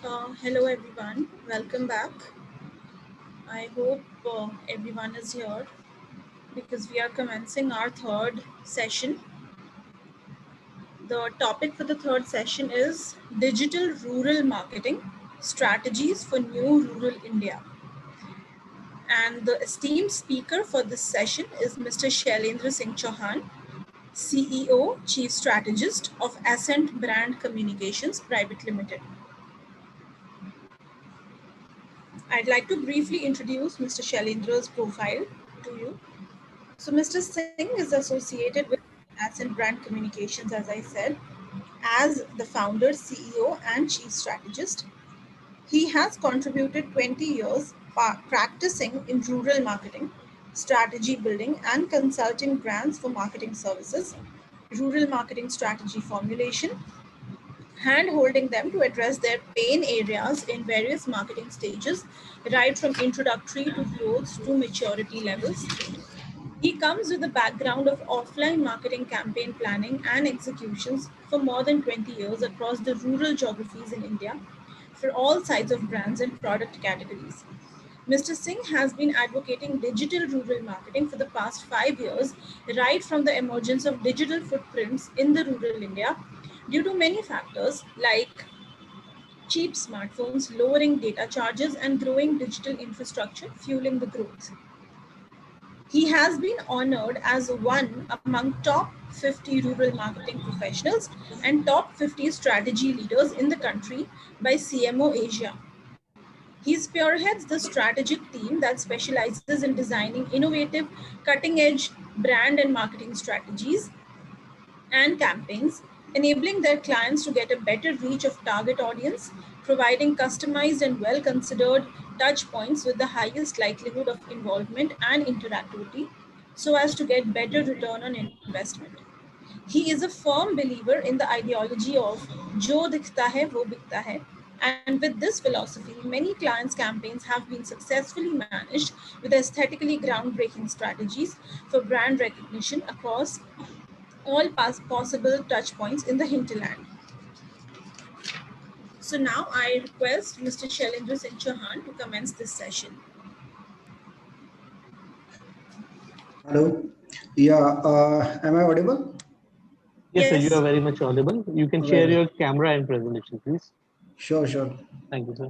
Hello everyone, welcome back. I hope everyone is here because we are commencing our third session. The topic for the third session is Digital Rural Marketing Strategies for New Rural India. And the esteemed speaker for this session is Mr. Shailendra Singh Chauhan, CEO, Chief Strategist of Ascent Brand Communications Private Limited. I'd like to briefly introduce Mr. Shailendra's profile to you. So Mr. Singh is associated with Ascent Brand Communications, as I said, as the founder, CEO, and chief strategist. He has contributed 20 years practicing in rural marketing, strategy building, and consulting brands for marketing services, rural marketing strategy formulation, hand holding them to address their pain areas in various marketing stages, right from introductory to growth to maturity levels. He comes with a background of offline marketing campaign planning and executions for more than 20 years across the rural geographies in India for all sides of brands and product categories. Mr. Singh has been advocating digital rural marketing for the past 5 years, right from the emergence of digital footprints in the rural India due to many factors like cheap smartphones, lowering data charges, and growing digital infrastructure fueling the growth. He has been honored as one among top 50 rural marketing professionals and top 50 strategy leaders in the country by CMO Asia. He spearheads the strategic team that specializes in designing innovative, cutting edge brand and marketing strategies and campaigns, enabling their clients to get a better reach of target audience, providing customized and well considered touch points with the highest likelihood of involvement and interactivity so as to get better return on investment. He is a firm believer in the ideology of Jo dikhta hai, wo bikta hai. And with this philosophy, many clients' campaigns have been successfully managed with aesthetically groundbreaking strategies for brand recognition across all possible touch points in the hinterland. So now I request Mr. Shailendra Singh Chauhan to commence this session. Hello. Yeah, am I audible? Yes, sir, you Yes. are very much audible. You can share your camera and presentation, please. Sure. Thank you, sir.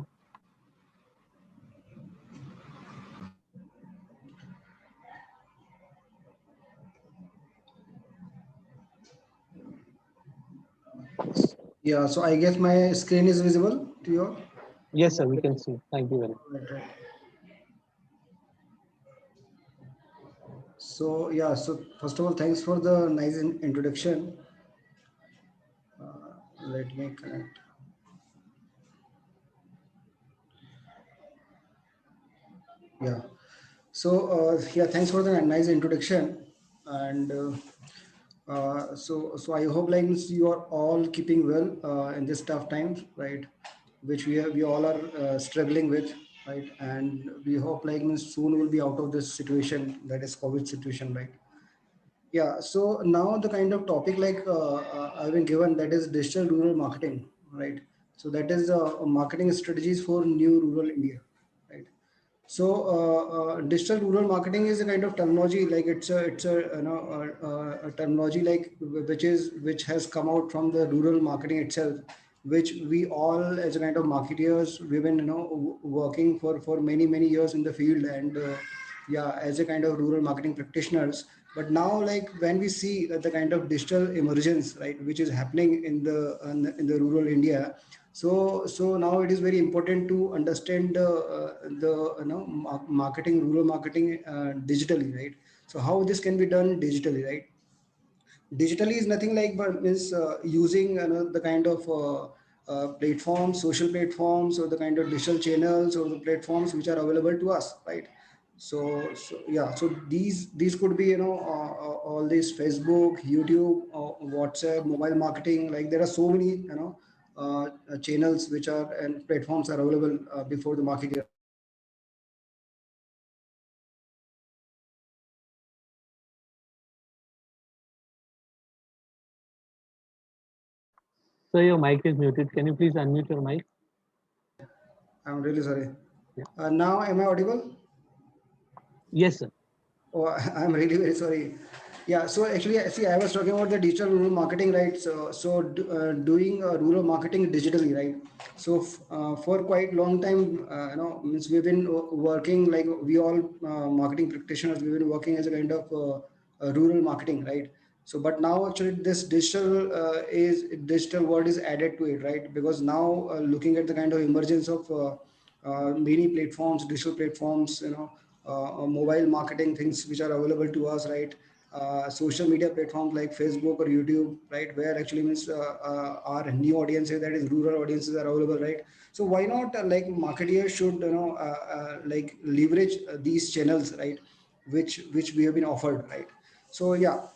Yeah, so I guess my screen is visible to you. Yes, sir, we can see. Thank you very much. Right. So yeah, so first of all, thanks for the nice introduction. Let me connect. Yeah. So yeah, thanks for the nice introduction, and so I hope like you are all keeping well in this tough times, right? Which we all are struggling with, right? And we hope like soon we'll be out of this situation, that is COVID situation, right? Yeah. So now the kind of topic like I've been given, that is digital rural marketing, right? So that is marketing strategies for new rural India, right? So digital rural marketing is a kind of terminology, like it's a a terminology like which has come out from the rural marketing itself, which we all as a kind of marketeers we've been working for many years in the field, and yeah, as a kind of rural marketing practitioners. But now, like when we see that the kind of digital emergence, right, which is happening in the rural India, so now it is very important to understand the marketing, rural marketing digitally, right? So how this can be done digitally, right? Digitally is nothing like but is using the kind of platforms, social platforms, or the kind of digital channels or the platforms which are available to us, right? So yeah, so these could be all these Facebook, YouTube, WhatsApp, mobile marketing. Like there are so many channels which are and platforms are available before the market. So your mic is muted. Can you please unmute your mic? I'm really sorry. Yeah. Now, am I audible? Yes, sir. Oh, I'm really very sorry. Yeah, so actually, see, I was talking about the digital rural marketing, right? Doing rural marketing digitally, right? For quite long time, means we've been working like we all marketing practitioners. We've been working as a kind of rural marketing, right? So, but now actually this digital word is added to it, right? Because now looking at the kind of emergence of many platforms, digital platforms, mobile marketing things which are available to us, right? Social media platforms like Facebook or YouTube, right? Where actually means our new audiences, that is rural audiences, are available, right? So why not like marketeers should like leverage these channels, right? Which we have been offered, right? So yeah,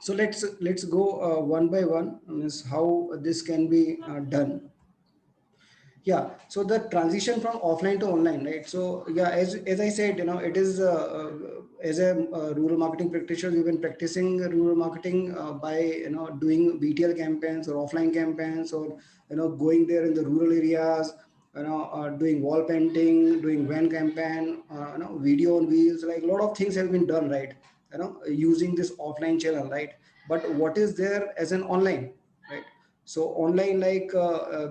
so let's go one by one, means how this can be done. Yeah, so the transition from offline to online, right? So yeah, as I said, it is as a rural marketing practitioner, we've been practicing rural marketing by doing BTL campaigns or offline campaigns, or going there in the rural areas, doing wall painting, doing van campaign, video on wheels, like a lot of things have been done, right? Using this offline channel, right? But what is there as an online, right? So online, like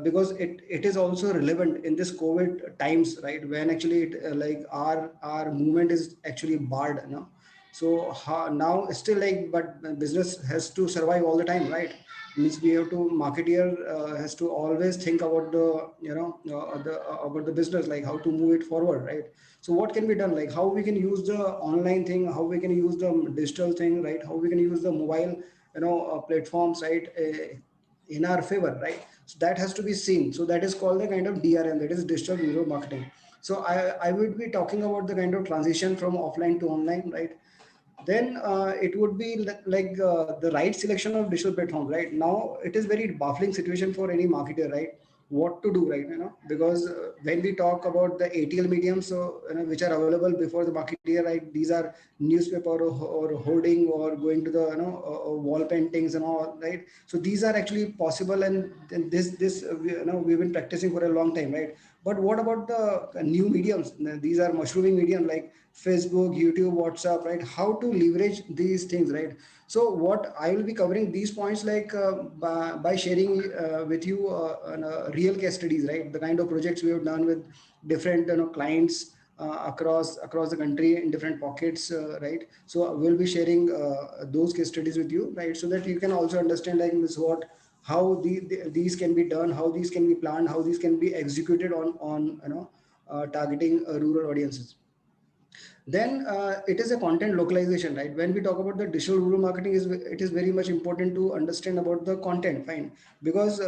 because it is also relevant in this COVID times, right? When actually like our movement is actually barred, so now still like, but business has to survive all the time, right? Means we have to, marketeer has to always think about the about the business, like how to move it forward, right? So what can be done, like how we can use the online thing, how we can use the digital thing, right? How we can use the mobile platforms, right? In our favor, right? So that has to be seen. So that is called the kind of DRM, that is digital rural marketing. So I would be talking about the kind of transition from offline to online, right? Then it would be like the right selection of digital platform. Right now it is very baffling situation for any marketer, right? What to do, right? Because when we talk about the ATL mediums, so which are available before the marketer, right? These are newspaper or hoarding or going to the wall paintings and all, right? So these are actually possible, and we've been practicing for a long time, right? But what about the new mediums? These are mushrooming medium like Facebook, YouTube, WhatsApp, right? How to leverage these things, right? So what I will be covering these points, like by sharing with you real case studies, right? The kind of projects we have done with different clients across the country in different pockets, right? So we'll be sharing those case studies with you, right? So that you can also understand like this, what, how these can be done, how these can be planned, how these can be executed on targeting rural audiences. Then it is a content localization, right? When we talk about the digital rural marketing, it is very much important to understand about the content, fine? Because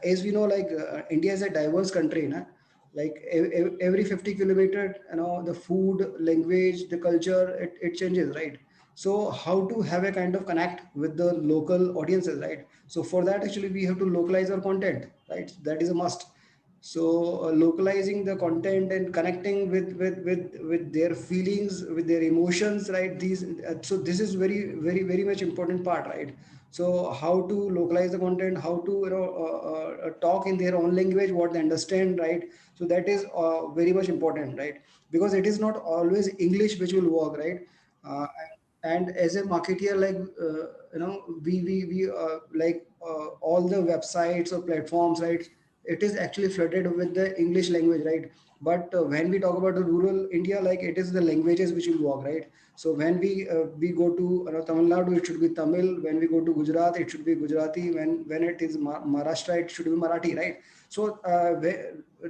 as we know, like India is a diverse country, na? Like every 50 kilometer, the food, language, the culture, it changes, right? So how to have a kind of connect with the local audiences, right? So for that actually we have to localize our content, right? That is a must. So localizing the content and connecting with their feelings, with their emotions, right? These so this is very much important part, right? So how to localize the content, how to talk in their own language, what they understand, right? So that is very much important, right? Because it is not always English which will work, right? uh, and as a marketeer, like we like all the websites or platforms, right? It is actually flooded with the English language, right? But when we talk about the rural India, like it is the languages which will work, right? So when we go to Tamil Nadu, it should be Tamil. When we go to Gujarat, it should be Gujarati. When it is Maharashtra, it should be Marathi, right? So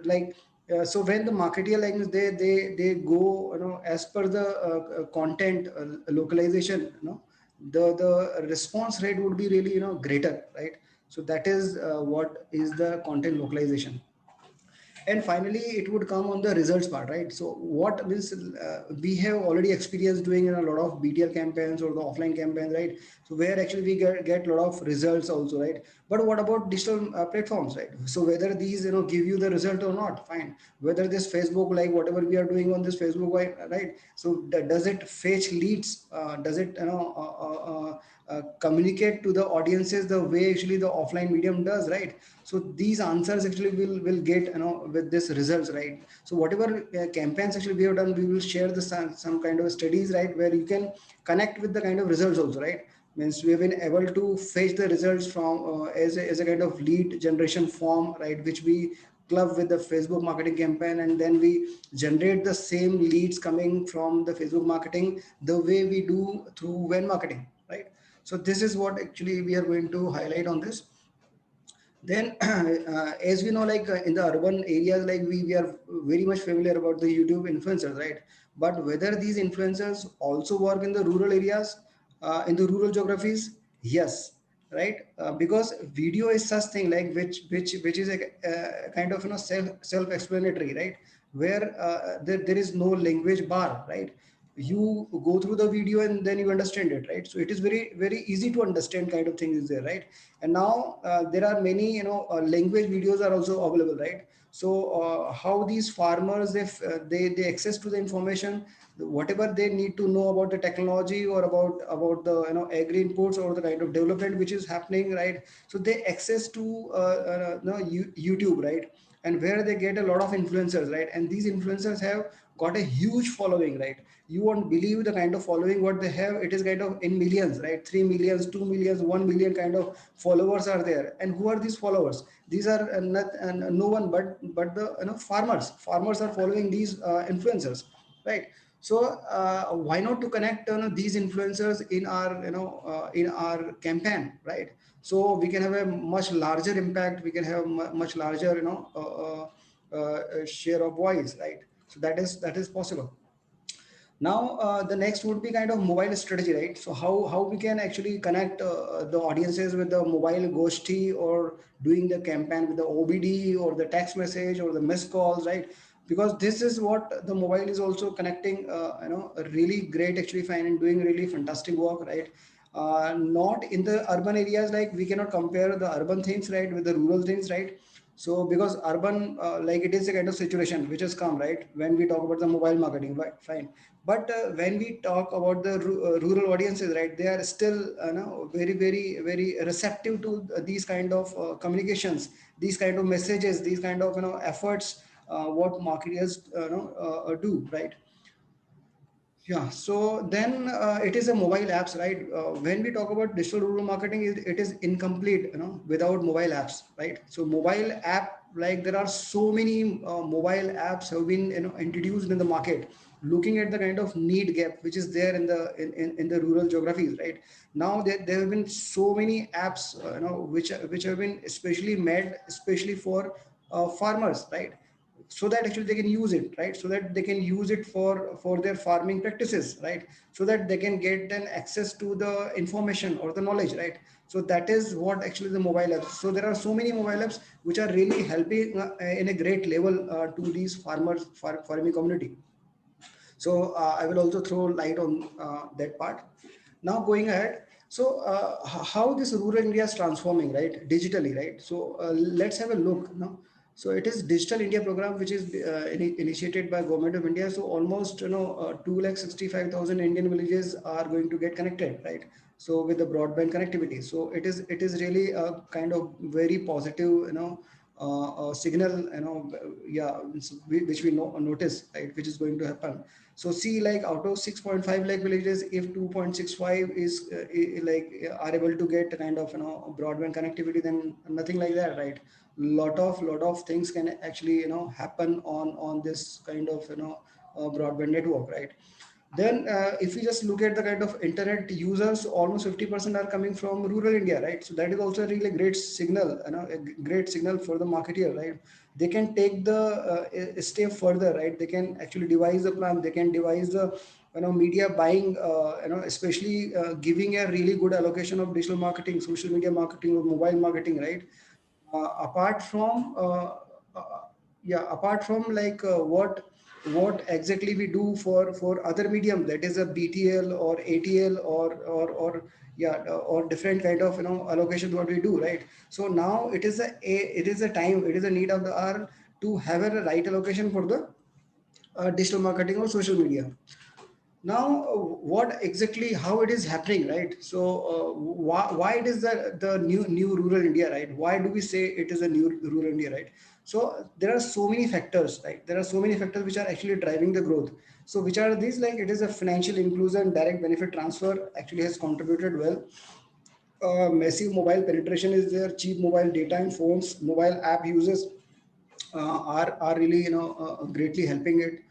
like so when the marketeer language, they go as per the content localization, the response rate would be really greater, right? So that is what is the content localization. And finally it would come on the results part, right? So what means we have already experienced doing in a lot of BTL campaigns or the offline campaigns, right? So where actually we get a lot of results also, right? But what about digital platforms, right? So whether these give you the result or not, fine. Whether this Facebook, like whatever we are doing on this Facebook, right? So does it fetch leads? Does it communicate to the audiences the way actually the offline medium does, right? So these answers actually will get, with this results, right? So whatever campaigns actually we have done, we will share the some kind of studies, right, where you can connect with the kind of results also, right? Means we have been able to fetch the results from as a kind of lead generation form, right, which we club with the Facebook marketing campaign, and then we generate the same leads coming from the Facebook marketing the way we do through when marketing, right? So this is what actually we are going to highlight on this. Then as we know, like in the urban areas, like we are very much familiar about the YouTube influencers, right? But whether these influencers also work in the rural areas, in the rural geographies, yes, right? Because video is such thing like which is a kind of, self explanatory, right? Where there is no language bar, right? You go through the video and then you understand it, right? So it is very easy to understand kind of thing is there, right? And now there are many, language videos are also available, right? So how these farmers, if they access to the information, whatever they need to know about the technology or about the, agri inputs or the kind of development which is happening, right? So they access to YouTube, right? And where they get a lot of influencers, right? And these influencers have got a huge following, right? You won't believe the kind of following what they have. It is kind of in millions, right? 3 millions, 2 millions, 1 million kind of followers are there. And who are these followers? These are not no one but the, farmers are following these influencers, right? So why not to connect, these influencers in our, in our campaign, right? So we can have a much larger impact, we can have much larger, share of voice, right? So that is possible. Now the next would be kind of mobile strategy, right? So how we can actually connect the audiences with the mobile goshti, or doing the campaign with the OBD or the text message or the missed calls, right? Because this is what the mobile is also connecting, really great actually fine and doing really fantastic work, right? Not in the urban areas, like we cannot compare the urban things, right, with the rural things, right? So because urban, like it is a kind of situation which has come, right, when we talk about the mobile marketing, right, fine. But when we talk about the rural audiences, right, they are still, very receptive to these kind of communications, these kind of messages, these kind of, efforts, what marketers, do, right? Yeah, so then it is a mobile apps, right? When we talk about digital rural marketing, it is incomplete, without mobile apps, right? So mobile app, like there are so many mobile apps have been, introduced in the market, looking at the kind of need gap which is there in the in the rural geographies, right? Now there have been so many apps, which have been especially made, especially for farmers, right? So that actually they can use it, right? So that they can use it for their farming practices, right? So that they can get an access to the information or the knowledge, right? So that is what actually the mobile apps. So there are so many mobile apps which are really helping in a great level to these farming community. So I will also throw light on that part. Now going ahead, so how this rural India is transforming, right, digitally, right? So let's have a look now. So it is Digital India program, which is initiated by Government of India. So almost, 2,65,000 Indian villages are going to get connected, right? So with the broadband connectivity. So it is really a kind of very positive, signal, yeah, which we notice, right, which is going to happen. So see, like out of 6.5 lakh villages, if 2.65 is are able to get kind of, broadband connectivity, then nothing like that, right? Lot of things can actually, happen on this kind of, broadband network, right? Then if we just look at the kind of internet users, almost 50% are coming from rural India, right? So that is also a really great signal, a great signal for the marketer, right? They can take the a step further, right? They can actually devise the plan, they can devise the, media buying, especially giving a really good allocation of digital marketing, social media marketing, or mobile marketing, right? Apart from yeah, apart from like what exactly we do for other medium, that is a BTL or ATL or yeah, or different kind of, allocation what we do, right? So now it is a time, it is a need of the hour to have a right allocation for the digital marketing or social media. Now, what exactly, how it is happening, right? So, why it is the new rural India, right? Why do we say it is a new rural India, right? So there are so many factors, right? There are so many factors which are actually driving the growth. So which are these? Like it is a financial inclusion, direct benefit transfer actually has contributed well. Massive mobile penetration is there, cheap mobile data and phones, mobile app users are really greatly helping it.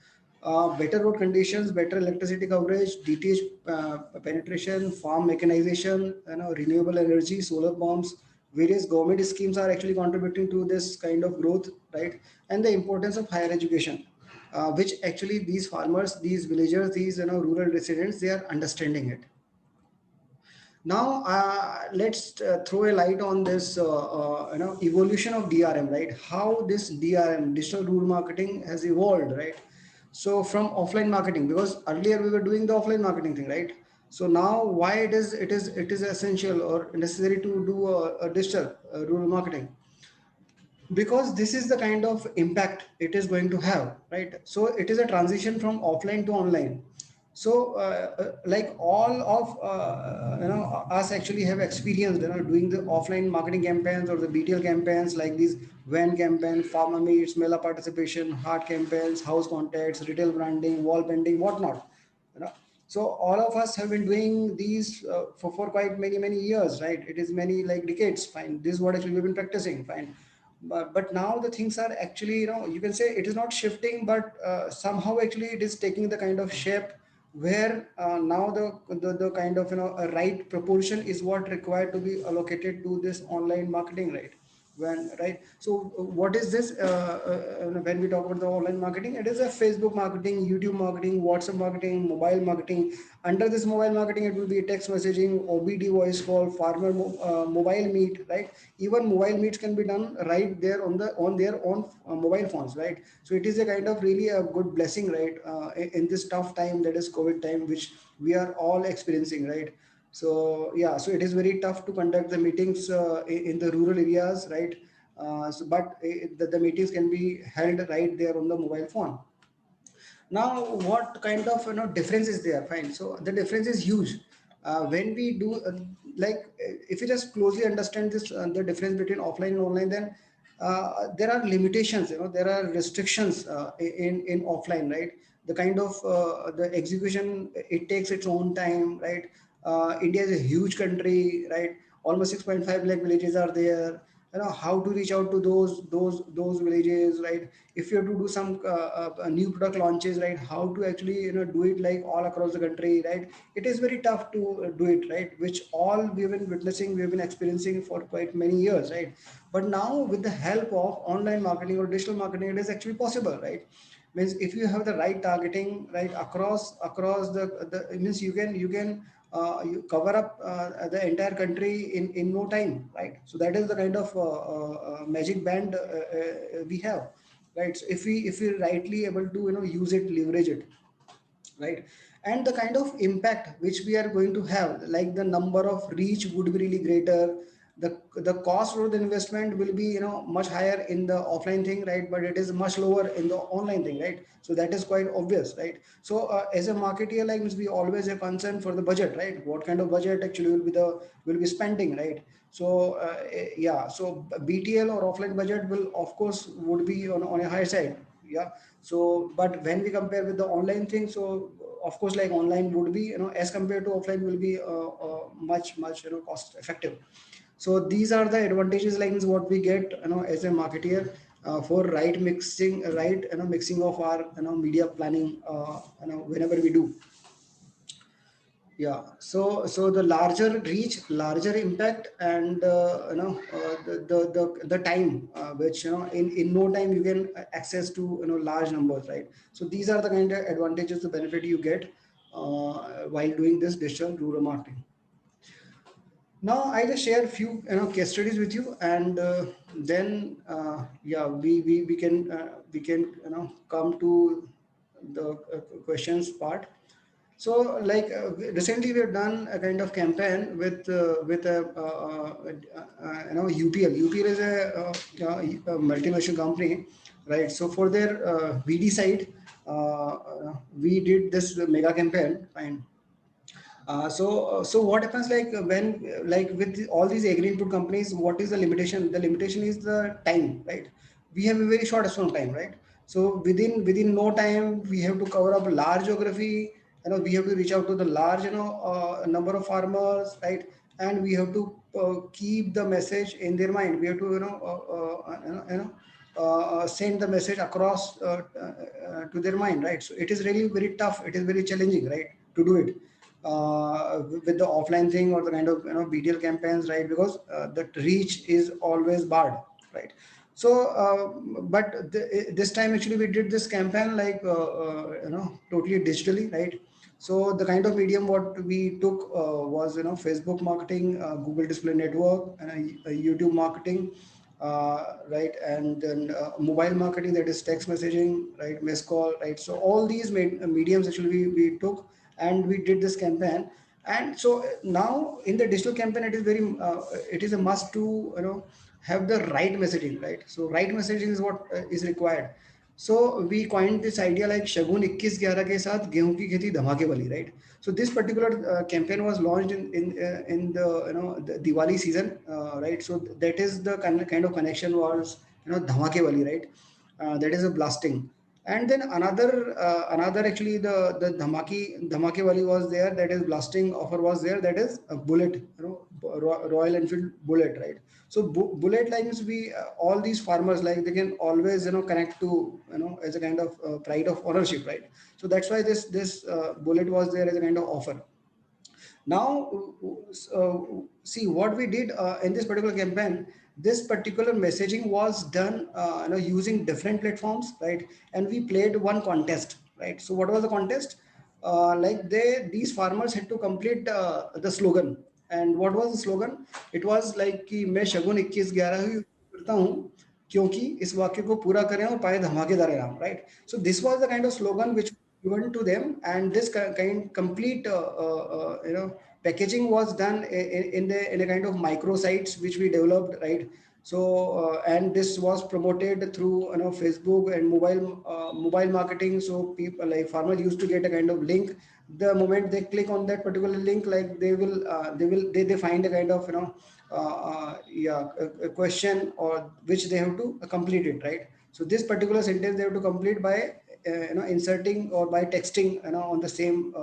Better road conditions, better electricity coverage, DTH penetration, farm mechanization, renewable energy, solar pumps, various government schemes are actually contributing to this kind of growth, right? And the importance of higher education, which actually these farmers, these villagers, these rural residents, they are understanding it. Now, let's throw a light on this, evolution of DRM, right? How this DRM, digital rural marketing, has evolved, right? So from offline marketing, because earlier we were doing the offline marketing thing, right? So now, why it is essential or necessary to do a digital rural marketing? Because this is the kind of impact it is going to have, right? So it is a transition from offline to online. So like all of us actually have experienced doing the offline marketing campaigns or the BTL campaigns, like these van campaign, farmer meets, mela participation, heart campaigns, house contacts, retail branding, wall painting, whatnot. you know so all of us have been doing these for quite many years, right? It is many like decades, fine. This is what actually we've been practicing, fine. But now the things are actually, you can say it is not shifting, but somehow actually it is taking the kind of shape where now the kind of a right proportion is what required to be allocated to this online marketing, right? When, right, so what is this when we talk about the online marketing, it is a Facebook marketing, YouTube marketing, WhatsApp marketing, mobile marketing. Under this mobile marketing, it will be text messaging, OBD voice call, farmer mobile meet, right? Even mobile meets can be done right there on their own mobile phones, right? So it is a kind of really a good blessing, right? In this tough time, that is COVID time, which we are all experiencing, right? So yeah, so it is very tough to conduct the meetings in the rural areas, right? But the meetings can be held right there on the mobile phone. Now, what kind of difference is there? Fine. So the difference is huge. When we do if you just closely understand this, the difference between offline and online, then there are limitations. There are restrictions in offline, right? The kind of the execution, it takes its own time, right? India is a huge country, right? Almost 6.5 lakh villages are there. How to reach out to those villages, right? If you have to do some new product launches, right? How to actually do it like all across the country, right? It is very tough to do it, right? Which all we've been witnessing, we've been experiencing for quite many years, right? But now with the help of online marketing or digital marketing, it is actually possible, right? Means if you have the right targeting, right, across the, it means you cover up the entire country in no time, right? So that is the kind of magic band we have, right? So if we rightly able to use it, leverage it, right? And the kind of impact which we are going to have, like the number of reach would be really greater. The cost for the investment will be much higher in the offline thing, right? But it is much lower in the online thing, right? So that is quite obvious, right? So as a marketer, like, means we always have concern for the budget, right? What kind of budget actually will be spending, right? So yeah, so BTL or offline budget will of course would be on a higher side. Yeah. So but when we compare with the online thing, so of course, like, online would be as compared to offline will be much cost effective. So these are the advantages, like, is what we get as a marketer for right mixing of our media planning whenever we do. Yeah. So the larger reach, larger impact, and the time which in no time you can access to large numbers, right? So these are the kind of advantages, the benefit you get while doing this digital rural marketing. Now I just share a few case studies with you, and then yeah, we can come to the questions part. So, like, recently we have done a kind of campaign with a UPL. UPL is a multinational company, right? So for their VD side, we did this mega campaign, fine. So what happens, like when like with all these agri input companies, what is the limitation? The limitation is the time, right? We have a very short amount of time, right? So within no time we have to cover up large geography. We have to reach out to the large number of farmers, right? And we have to keep the message in their mind. We have to send the message across to their mind, right? So it is really very tough. It is very challenging, right, to do it with the offline thing or the kind of BTL campaigns, right? Because the reach is always barred, right? So, but this time actually we did this campaign like totally digitally, right? So the kind of medium what we took was Facebook marketing, Google Display Network, and YouTube marketing, right, and then mobile marketing, that is text messaging, right, mass call, right. So all these mediums actually we took, and we did this campaign. And so now in the digital campaign it is very it is a must to have the right messaging, right? So right messaging is what is required. So we coined this idea like शगुन 21/11 के साथ गेहूं की खेती धमाके वाली, right? So this particular campaign was launched in the the Diwali season, right? So that is the kind of connection was धमाके वाली, right? That is a blasting. And then another actually the dhamaki wali was there, that is blasting offer was there, that is a bullet, Royal Enfield bullet, right? So bullet lines, we all these farmers, like they can always connect to as a kind of pride of ownership, right? So that's why this bullet was there as a kind of offer. Now, see what we did in this particular campaign. This particular messaging was done, using different platforms, right? And we played one contest, right? So what was the contest? Like these farmers had to complete the slogan. And what was the slogan? It was like कि मैं शगुन 21/11 ही करता हूँ क्योंकि इस वाक्य को पूरा करें और पाए धमाकेदार इनाम, right? So this was the kind of slogan which given to them, and this kind complete packaging was done in a kind of micro sites which we developed, right? So and this was promoted through Facebook and mobile marketing. So people like farmers used to get a kind of link. The moment they click on that particular link, like they find a kind of yeah, a question or which they have to complete it, right? So this particular sentence they have to complete by inserting or by texting on the same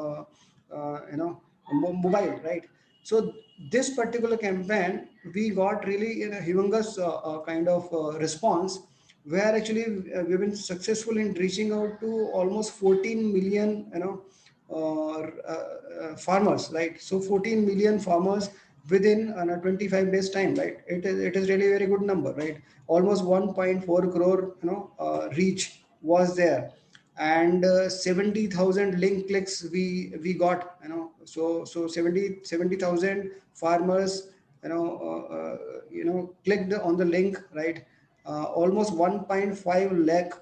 mobile, right? So this particular campaign we got really humongous kind of response, where actually we've been successful in reaching out to almost 14 million farmers, right? So 14 million farmers within 25 days time, right? It is really a very good number, right? Almost 1.4 crore reach was there. And 70,000 link clicks we got, so 70,000 farmers clicked on the link, right? Almost 1.5 lakh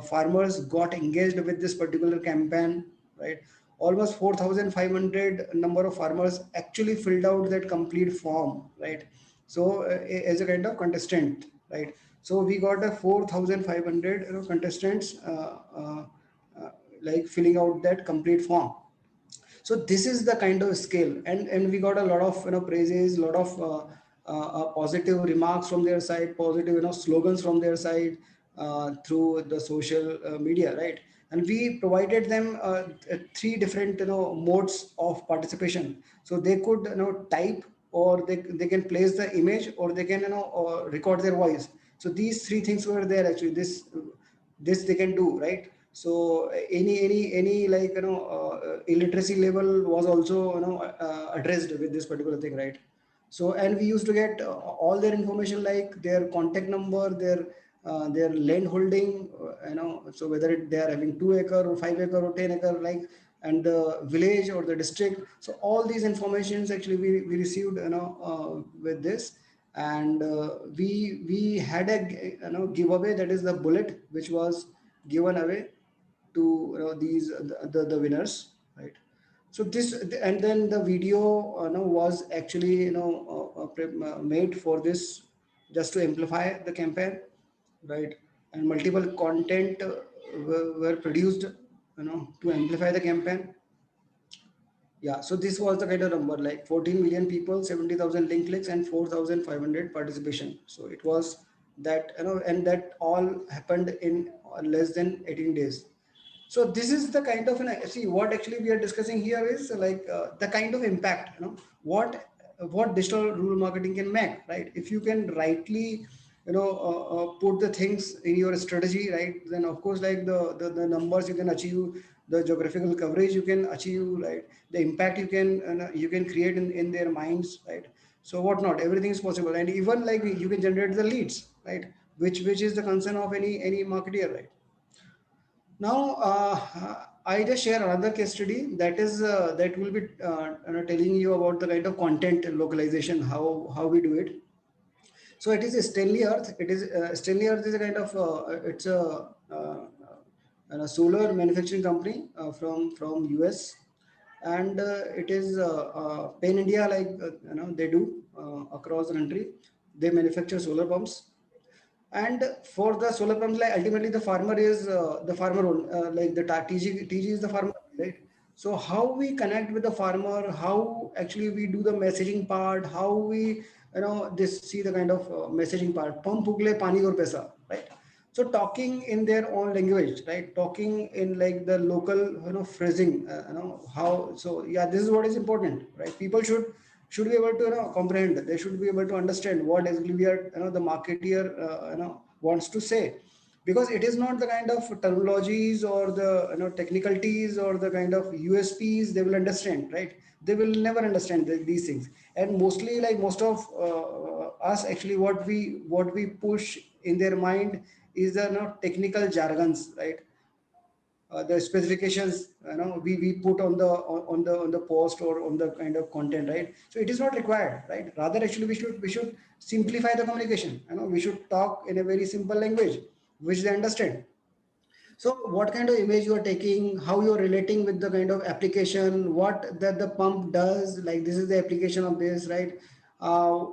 farmers got engaged with this particular campaign, right? Almost 4,500 number of farmers actually filled out that complete form, right? So as a kind of contestant, right? So we got a 4,500 contestants like filling out that complete form. So this is the kind of scale, and we got a lot of praises, a lot of positive remarks from their side, positive slogans from their side through the social media, right? And we provided them three different modes of participation. So they could type, or they can place the image, or they can record their voice. So these three things were there actually. This they can do, right? So any like illiteracy level was also addressed with this particular thing, right? So and we used to get all their information, like their contact number, their land holding, so whether they are having 2 acre or 5 acre or 10 acre, like, and the village or the district. So all these informations actually we received with this. And we had a giveaway, that is the bullet, which was given away to these the winners, right? So this, and then the video was actually made for this, just to amplify the campaign, right? And multiple content were produced, to amplify the campaign. Yeah, so this was the kind of number, like 14 million people, 70,000 link clicks, and 4,500 participation. So it was that, and that all happened in less than 18 days. So this is the kind of, see, what actually we are discussing here is like the kind of impact, what digital rural marketing can make, right? If you can rightly, put the things in your strategy, right, then of course, like the numbers you can achieve, the geographical coverage you can achieve, right, the impact you can create in their minds, right? So what not, everything is possible, and even like you can generate the leads, right, which is the concern of any marketer, right? Now, I just share another case study that is that will be telling you about the kind of content localization, how we do it. So it is Stanley Earth. It is Stanley Earth is a kind of it's a solar manufacturing company from US, and it is Pan India, like they do across the country. They manufacture solar pumps, and for the solar pumps, like ultimately the farmer is the farmer own, like the TG is the farmer, right? So how we connect with the farmer, how actually we do the messaging part, how we, this see the kind of messaging part, pump ugle pani or pesa, right? So talking in their own language, right? Talking in like the local, phrasing, how. So yeah, this is what is important, right? People should be able to, comprehend. They should be able to understand what exactly we are, the marketeer, wants to say, because it is not the kind of terminologies or the, technicalities or the kind of USPs they will understand, right? They will never understand these things, and mostly, like most of us actually, what we push in their mind is the, technical jargons, right? The specifications, we put on the post or on the kind of content, right? So it is not required, right? Rather, actually, we should simplify the communication, we should talk in a very simple language which they understand. So what kind of image you are taking, how you are relating with the kind of application, what that the pump does, like this is the application of this, right? How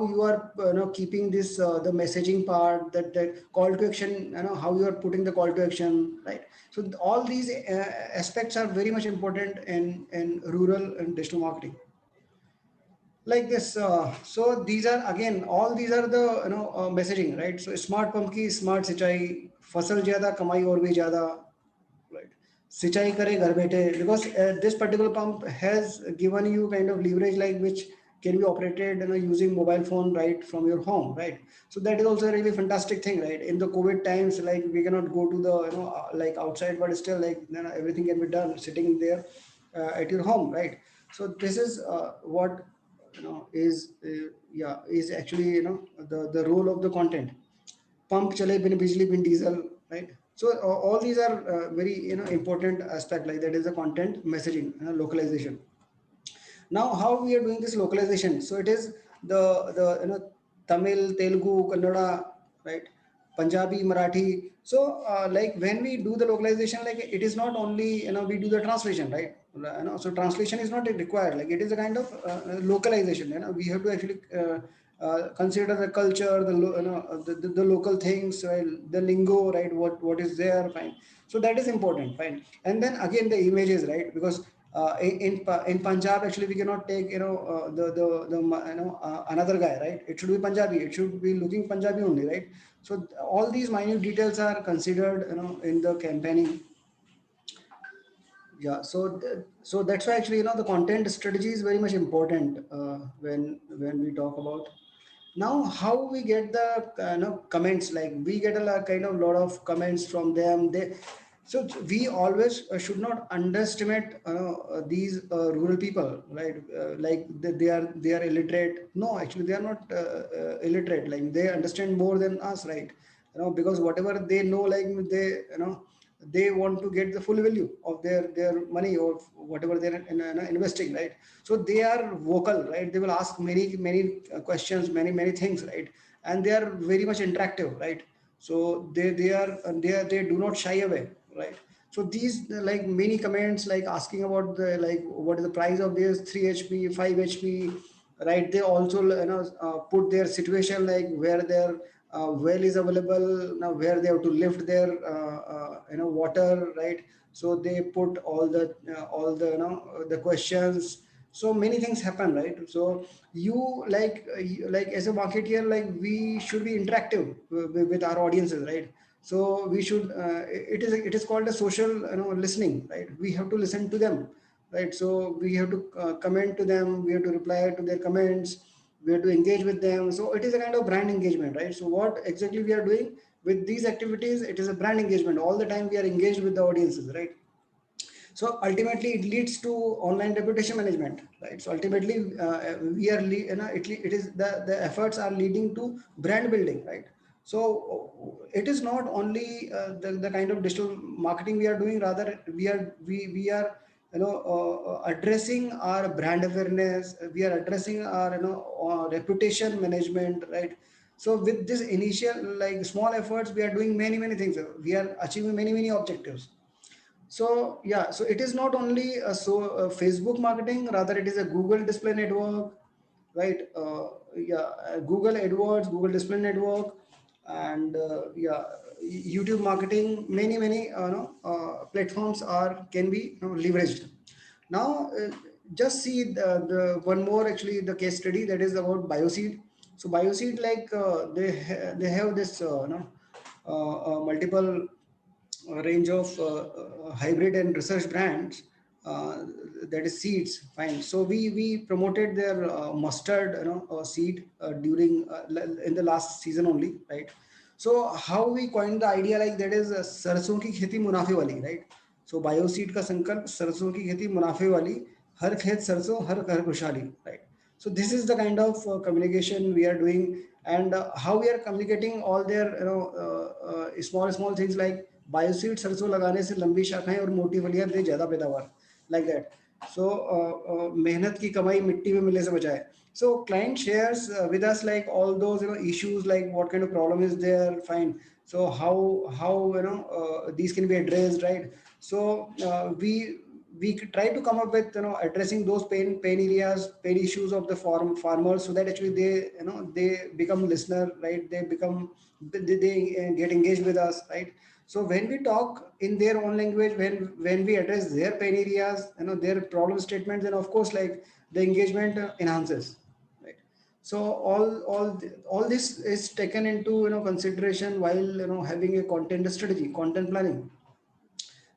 you are, keeping this, the messaging part, that call to action, how you are putting the call to action, right? So all these aspects are very much important in rural and digital marketing, like this. So these are, again, all these are the, messaging, right? So smart pump ki smart सिंचाई, फसल ज्यादा कमाई और भी ज्यादा, right? सिंचाई करे घर बैठे, because this particular pump has given you kind of leverage, like which can be operated, using mobile phone right from your home, right? So that is also a really fantastic thing, right? In the COVID times, like we cannot go to the, like outside, but still, like, everything can be done sitting there at your home, right? So this is what, is yeah, is actually, the role of the content. Pump chale bin bijli bin diesel, right? So all these are very, important aspect, like that is the content messaging, localization. Now, how we are doing this localization? So it is the Tamil, Telugu, Kannada, right? Punjabi, Marathi. So like when we do the localization, like it is not only, we do the translation, right? So translation is not required. Like it is a kind of localization. We have to actually consider the culture, the local things, right? The lingo, right? What is there, fine. So that is important, fine. And then again the images, right? Because in Punjab, actually, we cannot take, the another guy, right? It should be Punjabi. It should be looking Punjabi only, right? So all these minute details are considered, in the campaigning. Yeah. So that's why actually, the content strategy is very much important when we talk about. Now, how we get the, comments, like we get a kind of lot of comments from them. So we always should not underestimate, these rural people, right? Like they are illiterate. No, actually they are not illiterate. Like they understand more than us, right? Because whatever they know, like they, they want to get the full value of their money or whatever they're investing, right? So they are vocal, right? They will ask many questions, many things, right? And they are very much interactive, right? So they do not shy away, right? So these, like many comments, like asking about the, like what is the price of this 3 HP, 5 HP, right? They also, put their situation, like where their well is available now, where they have to lift their water, right? So they put all the the questions. So many things happen, right? So you like as a marketeer, like we should be interactive with our audiences, right? So we should it is called a social listening, right? We have to listen to them, right? So we have to comment to them, we have to reply to their comments, we have to engage with them. So it is a kind of brand engagement, right? So what exactly we are doing with these activities, it is a brand engagement. All the time we are engaged with the audiences, right? So ultimately it leads to online reputation management, right? So ultimately we are it is the efforts are leading to brand building, right? So it is not only the kind of digital marketing we are doing, rather we are addressing our brand awareness, we are addressing our reputation management, right? So with this initial like small efforts, we are doing many things, we are achieving many objectives. So yeah, so it is not only Facebook marketing, rather it is a Google display network, right? Google AdWords, Google display network, and YouTube marketing. Many platforms are can be leveraged. Now just see the one more actually the case study, that is about Bioseed. So Bioseed, like they have this multiple range of hybrid and research brands, uh, that is seeds, fine. So we promoted their mustard seed during in the last season only, right? So how we coined the idea, like that is सरसों की खेती मुनाफे वाली, right? So Bioseed का संकल्प सरसों की खेती मुनाफे वाली, हर खेत सरसों हर घर खुशहाली, right? So this is the kind of communication we are doing, and how we are communicating all their small things like Bioseed सरसों लगाने से लंबी शाखाएं और मोटी फलियां दे ज्यादा पैदावार, like that. So मेहनत की कमाई मिट्टी में मिलने से बचाए. So client shares with us like all those issues, like what kind of problem is there, fine. So how these can be addressed, right? So we try to come up with addressing those pain areas, pain issues of the farmers, so that actually they they become listener, right? They become they get engaged with us, right? So when we talk in their own language, when we address their pain areas, their problem statements, then of course like the engagement enhances, right? So all this is taken into consideration while having a content strategy, content planning.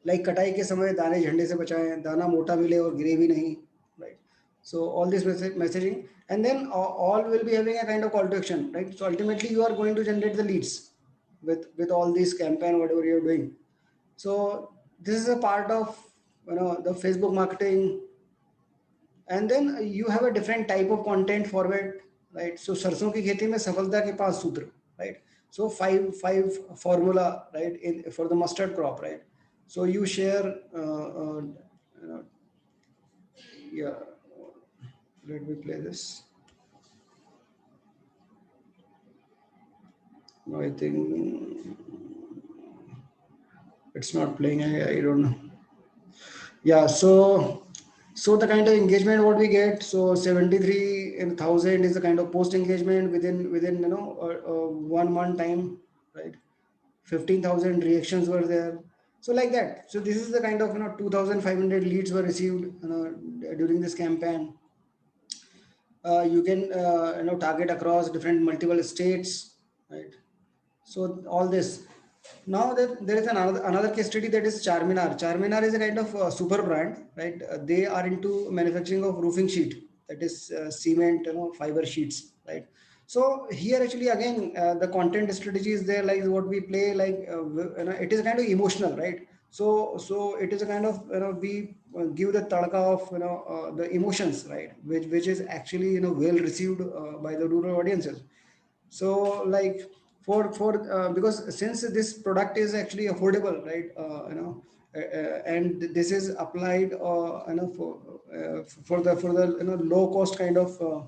Like कटाई के समय दाने झंडे से बचाएं, दाना मोटा मिले और गिरे भी नहीं, right? So all this messaging, and then all will be having a kind of call to action, right? So ultimately you are going to generate the leads with all this campaign, whatever you're doing. So this is a part of the Facebook marketing. And then you have a different type of content format, right? So सरसों की खेती में सफलता के 5 सूत्र, right? So five formula, right, in for the mustard crop, right? So you share uh, yeah, let me play this. No, I think it's not playing. I don't know. Yeah, so the kind of engagement what we get, so 73,000 is the kind of post engagement within 1 month time, right? 15,000 reactions were there. So like that. So this is the kind of 2,500 leads were received during this campaign. You can target across different multiple states, right? So all this. Now that there is another case study, that is Charminar. Charminar is a kind of super brand, right? They are into manufacturing of roofing sheet, that is cement, fiber sheets, right? So here actually again the content strategy is there, like what we play, like it is kind of emotional, right? So it is a kind of we give the tadka of the emotions, right? Which is actually well received by the rural audiences. So like for because since this product is actually affordable, right? And this is applied for the low cost kind of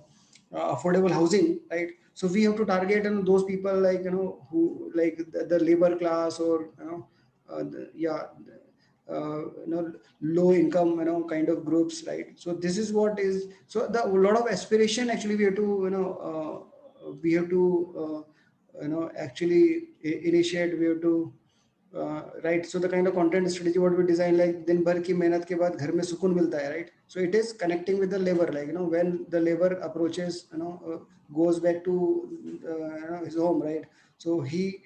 affordable housing, right? So we have to target those people, like who like the labor class, or yeah, low income kind of groups, right? So this is what is, so the a lot of aspiration actually we have to we have to actually initiate. We have to right. So the kind of content strategy what we design, like दिन भर की मेहनत के बाद घर में सुकून मिलता है, right? So it is connecting with the labor, like when the labor approaches, goes back to his home, right? So he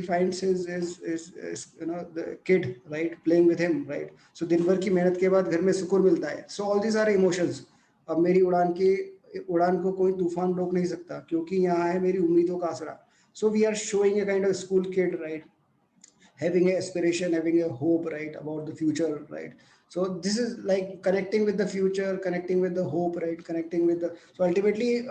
finds his the kid, right, playing with him, right? So दिन भर की मेहनत के बाद घर में सुकून मिलता है. So all these are emotions. अब मेरी उड़ान को कोई तूफान रोक नहीं सकता क्योंकि यहाँ है मेरी उम्मीदों का आसरा. So we are showing a kind of school kid, right, having an aspiration, having a hope, right, about the future, right? So this is like connecting with the future, connecting with the hope, right, connecting with the. So ultimately,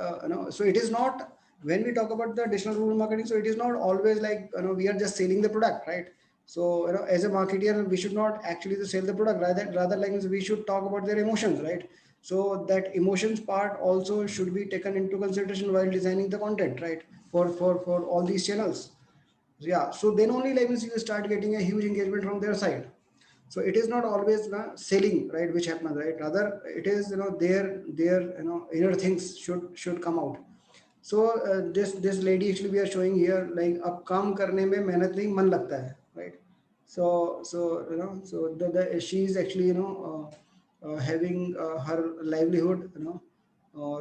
so it is not, when we talk about the digital rural marketing, so it is not always like we are just selling the product, right? So as a marketer, we should not actually sell the product, rather like we should talk about their emotions, right? So that emotions part also should be taken into consideration while designing the content, right, for all these channels. Yeah, so then only like means you start getting a huge engagement from their side. So it is not always selling, right, which happens, right? Rather it is their inner things should come out. So this lady actually we are showing here, like अब काम करने में मेहनत नहीं मन लगता है, right? So the she is actually having her livelihood,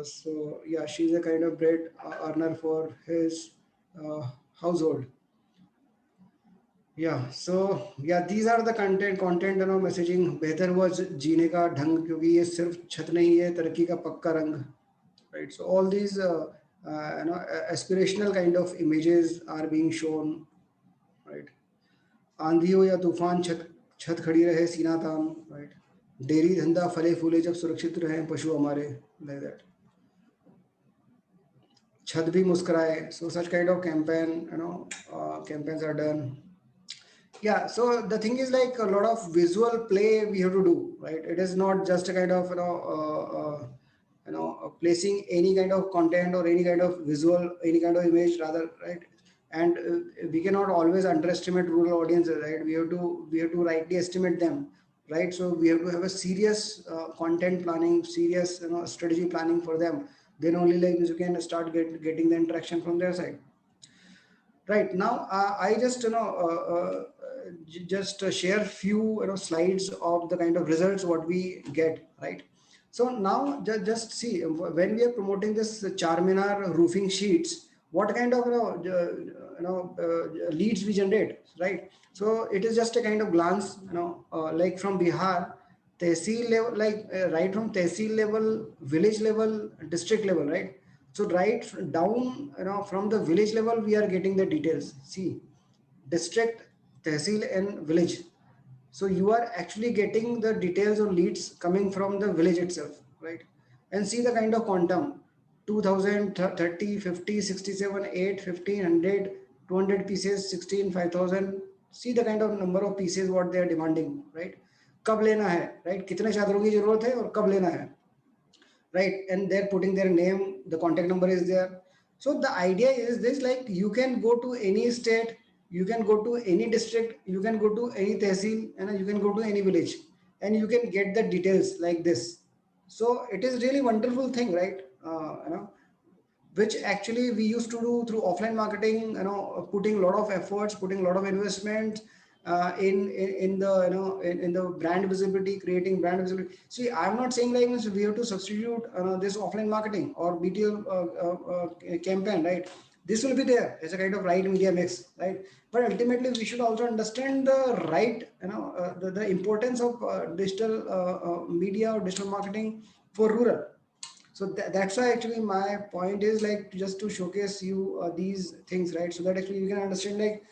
so yeah, she's a kind of bread earner for his household. Yeah so yeah these are the content messaging. बेहतर हुआ जीने का ढंग, क्योंकि ये सिर्फ छत नहीं है, तरक्की का पक्का रंग, right? So all these aspirational kind of images are being shown, right? आंधी हो या तूफान, छत छत खड़ी रहे सीना तान, राइट? डेयरी धंधा फले फूले जब सुरक्षित रहे पशु हमारे, लाइक दैट. छत भी मुस्कुराए. So such kind of campaign, campaigns are done. Yeah, so the thing is like a lot of visual play we have to do, right? It is not just a kind of placing any kind of content or any kind of visual, any kind of image, rather, right? And we cannot always underestimate rural audiences, right? We have to rightly estimate them, right? So we have to have a serious content planning, serious strategy planning for them. Then only like you can start getting the interaction from their side. Right now, I just just share few slides of the kind of results what we get. Right. So now just see, when we are promoting this Charminar roofing sheets, what kind of leads we generate, right? So it is just a kind of glance, like from Bihar, tehsil level, like right from tehsil level, village level, district level, right? So right down, from the village level, we are getting the details. See, district, tehsil, and village. So you are actually getting the details or leads coming from the village itself, right? And see the kind of quantum: 2000, 30, 50, 67, 8, 15, 100, 200 pieces, 16, 5000. See the kind of number of pieces what they are demanding, right? कब लेना है, right? कितने चादरों की जरूरत है और कब लेना है, right? And they're putting their name, the contact number is there. So the idea is this, like you can go to any state, you can go to any district, you can go to any tehsil, and you can go to any village, and you can get the details like this. So it is really wonderful thing, right? Which actually we used to do through offline marketing, putting a lot of efforts, putting a lot of investment in the in the brand visibility, creating brand visibility. See, I'm not saying like we have to substitute this offline marketing or BTL campaign, right? This will be there as a kind of right media mix, right? But ultimately we should also understand the right, the importance of digital media or digital marketing for rural. So that's why actually my point is like just to showcase you these things, right? So that actually you can understand like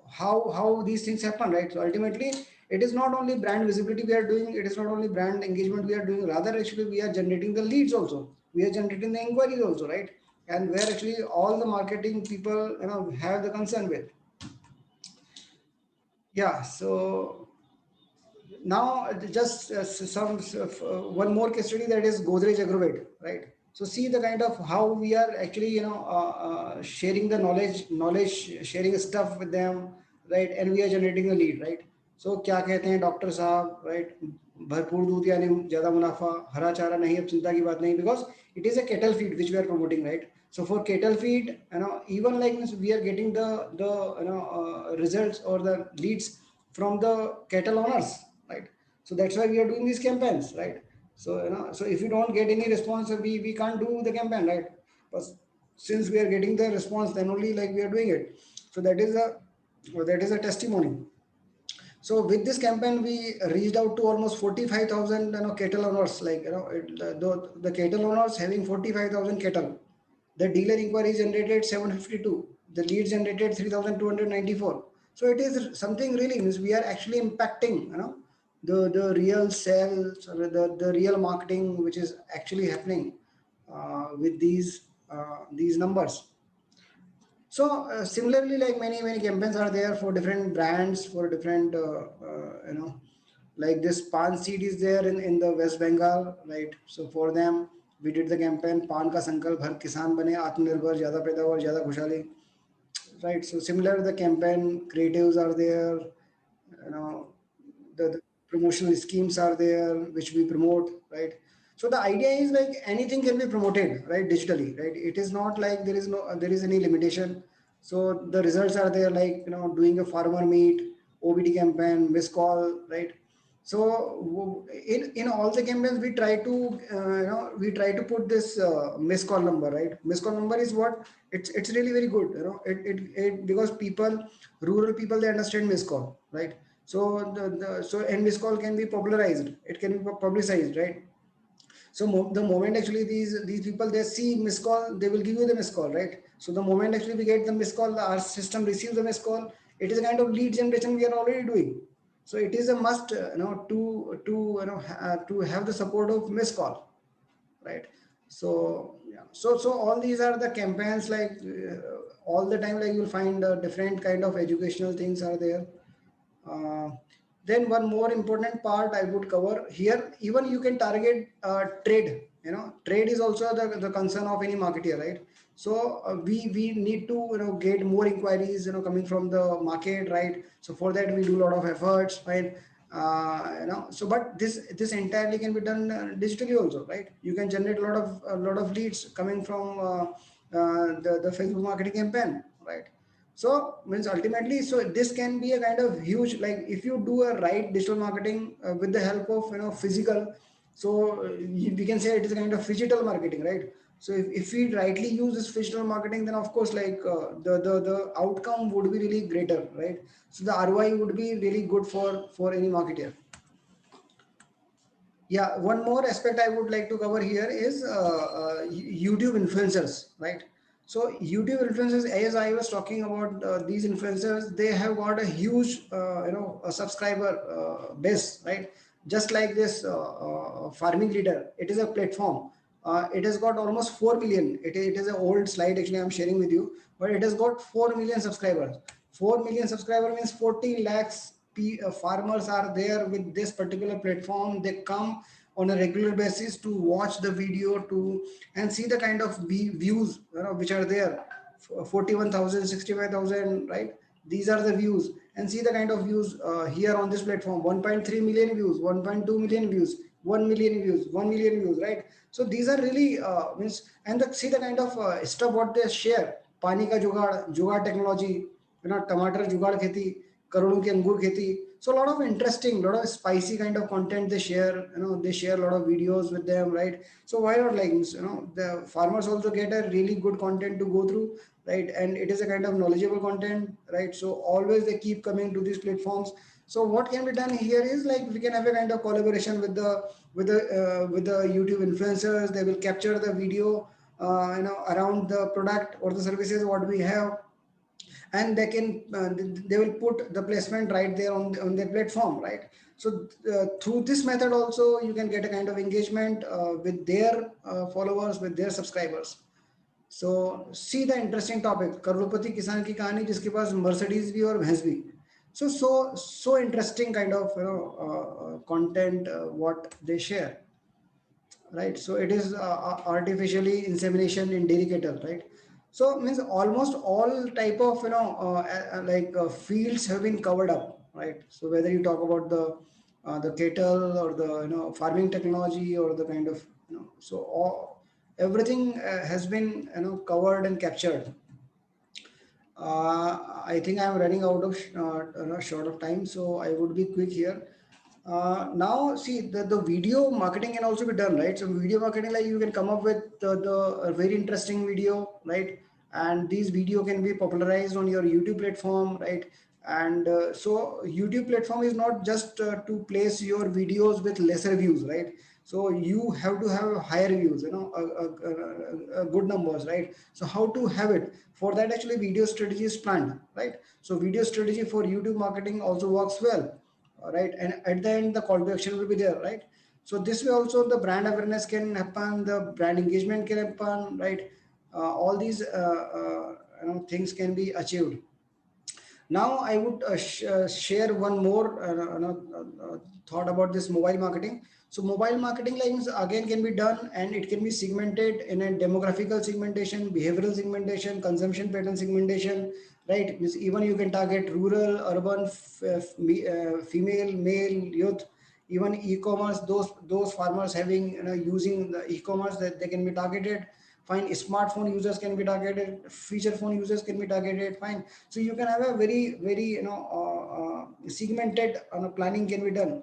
how these things happen, right? So ultimately it is not only brand visibility we are doing, it is not only brand engagement we are doing, rather actually we are generating the leads also, we are generating the inquiries also, right? And where actually all the marketing people have the concern with. Yeah, so now just some one more case study, that is Godrej Agrovet, right? So see the kind of how we are actually sharing the knowledge sharing stuff with them, right? And we are generating a lead, right? So क्या कहते हैं doctor साहब, right? भरपूर दूध यानी ज्यादा मुनाफा, हरा चारा नहीं, अब चिंता की बात नहीं, because it is a cattle feed which we are promoting, right? So for cattle feed, even like we are getting the results or the leads from the cattle owners, right? So that's why we are doing these campaigns, right? So so if you don't get any response, we can't do the campaign, right? But since we are getting the response, then only like we are doing it. So that is a testimony. So with this campaign, we reached out to almost 45,000 cattle owners. Like the cattle owners having 45,000 cattle. The dealer inquiries generated 752. The leads generated 3,294. So it is something really means we are actually impacting the real sales or the real marketing which is actually happening with these numbers. So similarly, like many campaigns are there for different brands, for different like this pan seed is there in the West Bengal, right? So for them, we did the campaign Pan ka sankalp har kisan bane atmanirbhar zyada paidawar zyada khushhali, right? So similar the campaign creatives are there, the promotional schemes are there which we promote, right? So the idea is like anything can be promoted, right, digitally, right? It is not like there is any limitation. So the results are there, like doing a farmer meet, OBD campaign, miss call, right? So in all the campaigns we try to we try to put this miss call number, right? Miss call number is what it's really very good, it because people, rural people, they understand miss call, right? So and miss call can be popularized, it can be publicized, right? So the moment actually these people they see miss call, they will give you the miss call, right? So the moment actually we get the miss call, our system receives the miss call, it is a kind of lead generation we are already doing. So it is a must, to have the support of miss call, right? So yeah, so all these are the campaigns, like all the time, like you'll find different kind of educational things are there. uh, then one more important part I would cover here, even you can target trade. Trade is also the concern of any marketer, right? So we need to get more inquiries coming from the market, right? So for that we do a lot of efforts, right? So but this entirely can be done digitally also, right? You can generate a lot of leads coming from the Facebook marketing campaign, right? So means ultimately, so this can be a kind of huge, like if you do a right digital marketing with the help of physical. So we can say it is a kind of digital marketing, right? So if we rightly use this digital marketing, then of course like the outcome would be really greater, right? So the ROI would be really good for any marketer. Yeah, one more aspect I would like to cover here is YouTube influencers, right? So YouTube influencers, as I was talking about, these influencers, they have got a huge, a subscriber base, right? Just like this farming leader, it is a platform. It has got almost 4 million. It is an old slide actually I'm sharing with you, but it has got 4 million subscribers. 4 million subscriber means 40 lakhs farmers are there with this particular platform. They come on a regular basis to watch the video to and see the kind of views which are there. 41,000, 65,000, right? These are the views, and see the kind of views here on this platform. 1.3 million views, 1.2 million views, 1 million views, 1 million views, right? So these are really means, and see the kind of stuff what they share. Pani ka jugaad technology, टमाटर जुगाड़ खेती, करोड़ों की अंगूर खेती. So a lot of interesting, lot of spicy kind of content they share. They share a lot of videos with them, right? So why not, like, the farmers also get a really good content to go through, right? And it is a kind of knowledgeable content, right? So always they keep coming to these platforms. So what can be done here is like we can have a kind of collaboration with the YouTube influencers. They will capture the video around the product or the services what we have, and they will put the placement right there on their platform, right? So through this method also you can get a kind of engagement with their followers, with their subscribers. So see the interesting topic, करोड़पति किसान की कहानी जिसके पास Mercedes भी और भैंस भी. So interesting kind of content what they share, right? So it is artificially insemination in dairy cattle, right? So means almost all type of fields have been covered up, right? So whether you talk about the cattle or the farming technology or the kind of so everything has been covered and captured. I think I'm running out of short of time, so I would be quick here. Now, see, the video marketing can also be done, right? So video marketing, like you can come up with the a very interesting video, right? And these video can be popularized on your YouTube platform, right? And so YouTube platform is not just to place your videos with lesser views, right? So you have to have higher views, good numbers, right? So how to have it? For that, actually, video strategy is planned, right? So video strategy for YouTube marketing also works well, right? And at the end, the call to action will be there, right? So this way also the brand awareness can happen, the brand engagement can happen, right? All these things can be achieved. Now, I would share one more thought about this mobile marketing. So, mobile marketing lines again can be done, and it can be segmented in a demographical segmentation, behavioral segmentation, consumption pattern segmentation, right? Means even you can target rural, urban, female, male, youth, even e-commerce. Those farmers having using the e-commerce, that they can be targeted. Fine, smartphone users can be targeted, feature phone users can be targeted. Fine, so you can have a very segmented planning can be done.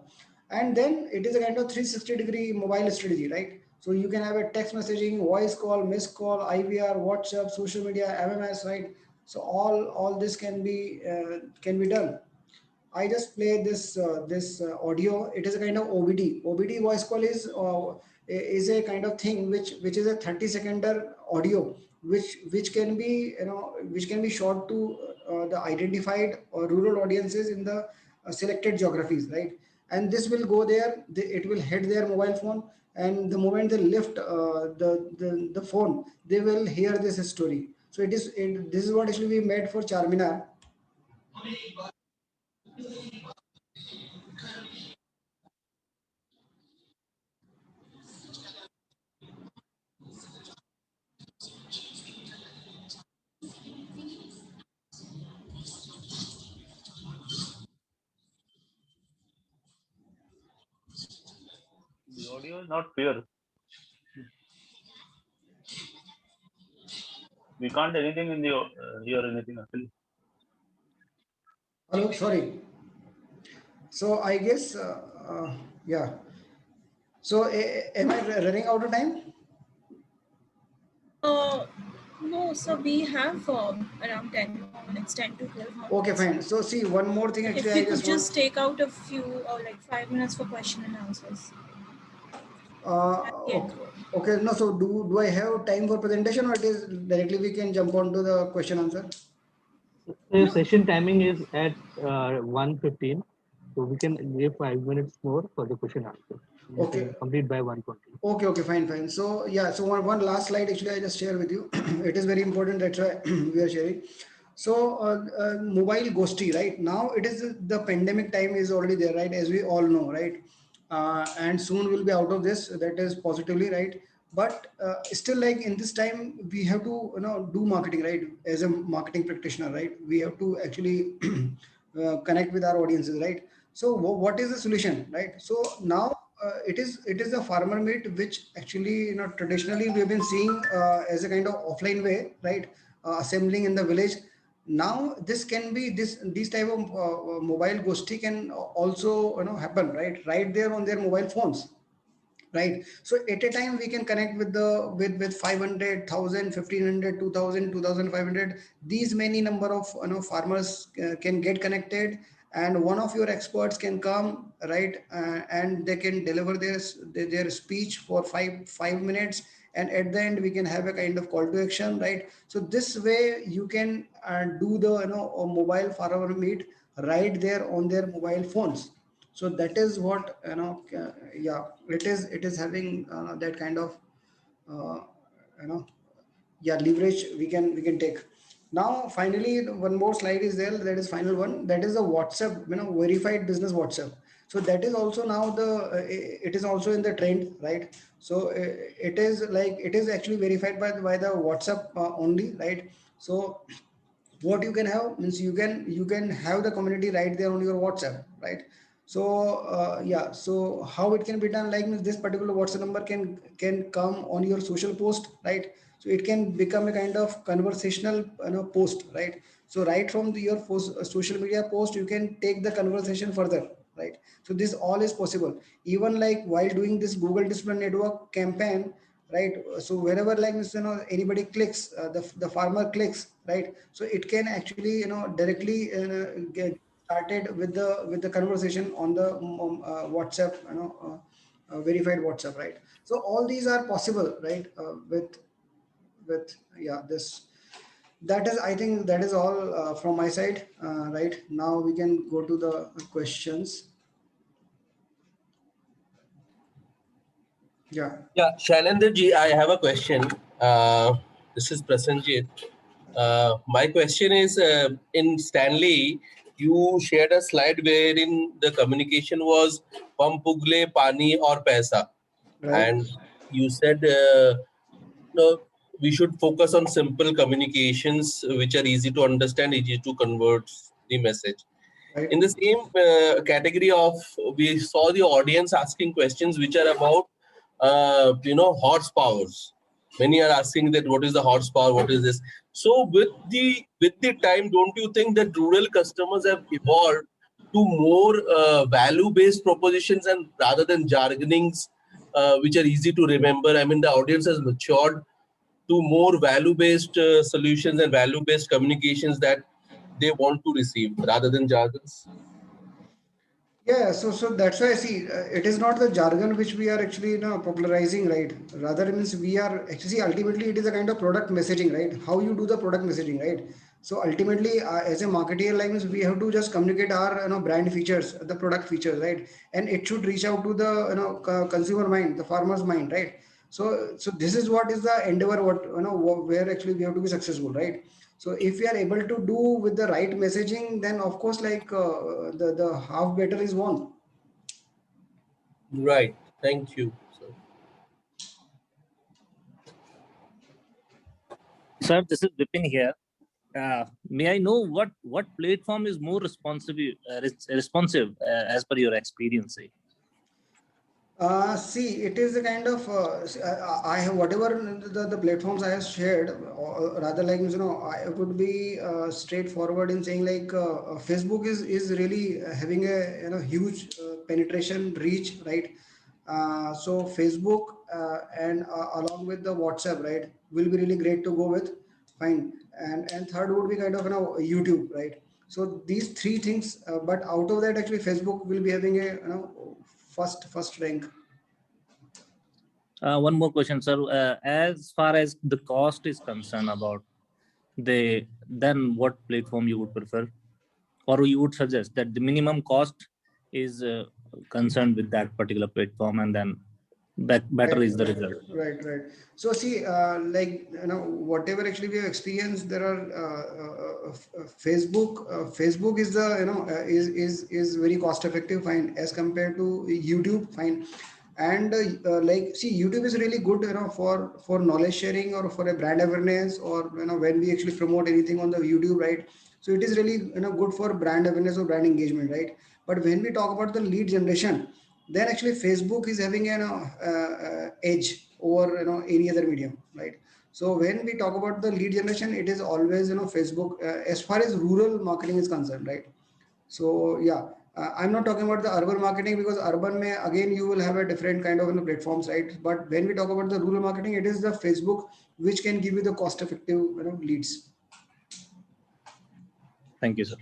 And then it is a kind of 360-degree mobile strategy, right? So you can have a text messaging, voice call, missed call, IVR, WhatsApp, social media, MMS, right? So all this can be done. I just play this audio. It is a kind of OBD. OBD voice call is a kind of thing which is a 30-seconder audio, which can be which can be short to the identified or rural audiences in the selected geographies, right? And this will go there. It will hit their mobile phone, and the moment they lift the phone, they will hear this story. So this is what actually we made for Charminar. The audio is not clear. We can't anything in the hear anything actually. Hello, sorry. So I guess, yeah. So am I running out of time? Uh, no, so we have around 10 more minutes, 10 to 12 more Okay, minutes. fine. So see, one more thing If actually, we I could just want. just take out a few or like 5 minutes for question and answers at the end. Okay, okay. No, so do I have time for presentation, or it is directly we can jump on to the question answer? The No, session timing is at 1:15, so we can give 5 minutes more for the question answer. We Okay, can complete by 1:20. okay, okay, fine, fine. So yeah, so one last slide actually I just share with you. It is very important. That's why we are sharing. So mobile ghosty, right? Now it is the pandemic time is already there, right? As we all know, right? And soon we'll be out of this. That is positively right. But still, like in this time, we have to do marketing, right? As a marketing practitioner, right? We have to actually connect with our audiences, right? So what is the solution, right? So now it is a farmer meet, which actually traditionally we have been seeing as a kind of offline way, right? Assembling in the village. Now this can be these type of mobile ghosty can also happen, right there on their mobile phones, right? So at a time we can connect with the with 500,000, 1,500, 2,000, 2,500. These many number of farmers can get connected, and one of your experts can come, right? And they can deliver their speech for 5 minutes, and at the end we can have a kind of call to action, right? So this way you can do the a mobile farmer meet right there on their mobile phones. So that is what yeah, it is having that kind of uh, you know yeah, leverage we can take. Now finally, one more slide is there, that is final one, that is the WhatsApp, verified business WhatsApp. So that is also now it is also in the trend, right? So it is like it is actually verified by the WhatsApp only, right? So what you can have means you can have the community right there on your WhatsApp, right? So yeah, so how it can be done, like means this particular WhatsApp number can come on your social post, right? So it can become a kind of conversational post, right? So right from your social media post, you can take the conversation further, right? So this all is possible. Even like while doing this Google Display Network campaign, right? So wherever like anybody clicks, the farmer clicks, right? So it can actually directly get started with the conversation on the WhatsApp, verified WhatsApp, right? So all these are possible, right? With yeah, this that is, I think that is all from my side. Right now we can go to the questions. Yeah. Yeah, Shailendra ji, I have a question. This is Prasenjit. My question is, in Stanley, you shared a slide wherein the communication was pump ugle, pani or paisa. Right. And you said no, we should focus on simple communications which are easy to understand, easy to convert the message. Right. In the same category of, we saw the audience asking questions which are about horsepowers. Many are asking that what is the horsepower, what is this. So with the time, don't you think that rural customers have evolved to more value based propositions and rather than jargonings which are easy to remember? I mean, the audience has matured to more value based solutions and value based communications that they want to receive rather than jargons. Yeah, so that's why I see it is not the jargon which we are actually popularizing, right? Rather means we are actually ultimately it is a kind of product messaging, right? How you do the product messaging, right? So ultimately, as a marketer, like means we have to just communicate our brand features, the product features, right? And it should reach out to the consumer mind, the farmer's mind, right? So this is what is the endeavor, what where actually we have to be successful, right? So if we are able to do with the right messaging, then of course like the half better is won. Right. Thank you. So, Sir, this is Vipin here. May I know what platform is more responsive as per your experience? See, it is a kind of I have whatever the platforms I have shared, or rather like I would be straightforward in saying like Facebook is really having a huge penetration reach, right? So Facebook and along with the WhatsApp, right, will be really great to go with. Fine, and third would be kind of YouTube, right? So these three things, but out of that, actually, Facebook will be having a first rank. One more question, sir. As far as the cost is concerned about then what platform you would prefer, or you would suggest that the minimum cost is concerned with that particular platform, and then better Right, is the result. right. So see, like whatever actually we have experienced, there are Facebook. Facebook is the is very cost effective, fine, as compared to YouTube, fine. And like see, YouTube is really good, for knowledge sharing or for a brand awareness, or when we actually promote anything on the YouTube, right? So it is really good for brand awareness or brand engagement, right? But when we talk about the lead generation, then actually Facebook is having an edge over any other medium, right? So when we talk about the lead generation, it is always Facebook as far as rural marketing is concerned, right? So yeah, I'm not talking about the urban marketing, because urban may again you will have a different kind of platforms, right? But when we talk about the rural marketing, it is the Facebook which can give you the cost effective leads. Thank you, sir.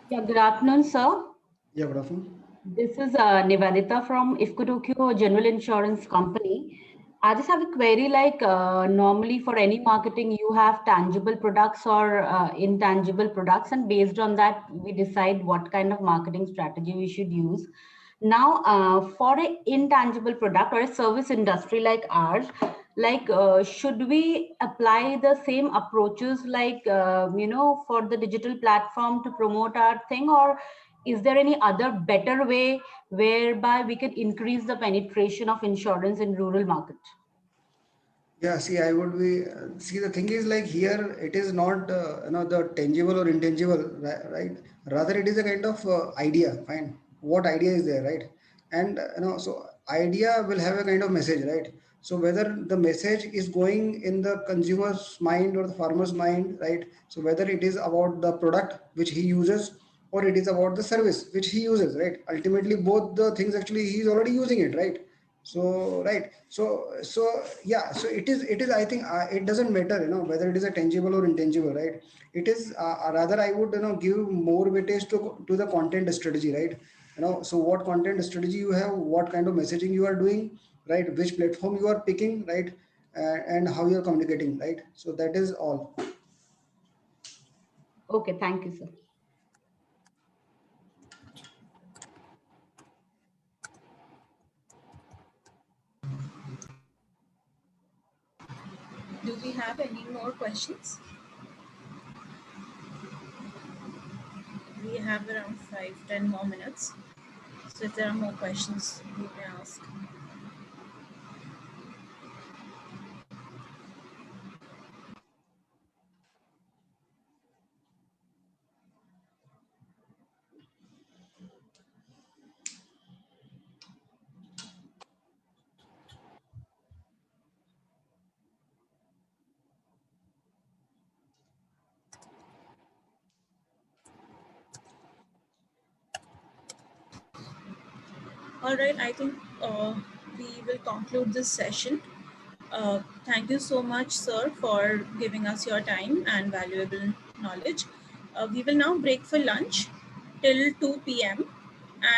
Yeah, good afternoon, sir. Yeah, good afternoon. This is Nivedita from Ifkutokyo General Insurance Company. I just have a query, like normally for any marketing, you have tangible products or intangible products, and based on that, we decide what kind of marketing strategy we should use. Now, for an intangible product or a service industry like ours, like should we apply the same approaches like, for the digital platform to promote our thing, or is there any other better way whereby we can increase the penetration of insurance in rural market? Yeah, see, I would be see the thing is like here it is not the tangible or intangible, right? Rather, it is a kind of idea. Fine, what idea is there, right? And so idea will have a kind of message, right? So whether the message is going in the consumer's mind or the farmer's mind, right? So whether it is about the product which he uses or it is about the service which he uses, right? Ultimately, both the things actually he is already using it, right? So right, so yeah, so it is I think it doesn't matter whether it is a tangible or intangible, right? It is rather I would give more weightage to the content strategy, right? So what content strategy you have, what kind of messaging you are doing, right? Which platform you are picking, right? And how you are communicating, right? So that is all. Okay, thank you, sir. Do we have any more questions? We have around 5-10 more minutes. So if there are more questions, you may ask. All right, I think we will conclude this session. Thank you so much, sir, for giving us your time and valuable knowledge. We will now break for lunch till 2 p.m.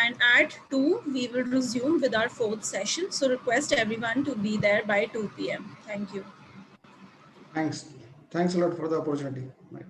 And at 2, we will resume with our fourth session. So request everyone to be there by 2 p.m. Thank you. Thanks a lot for the opportunity, right?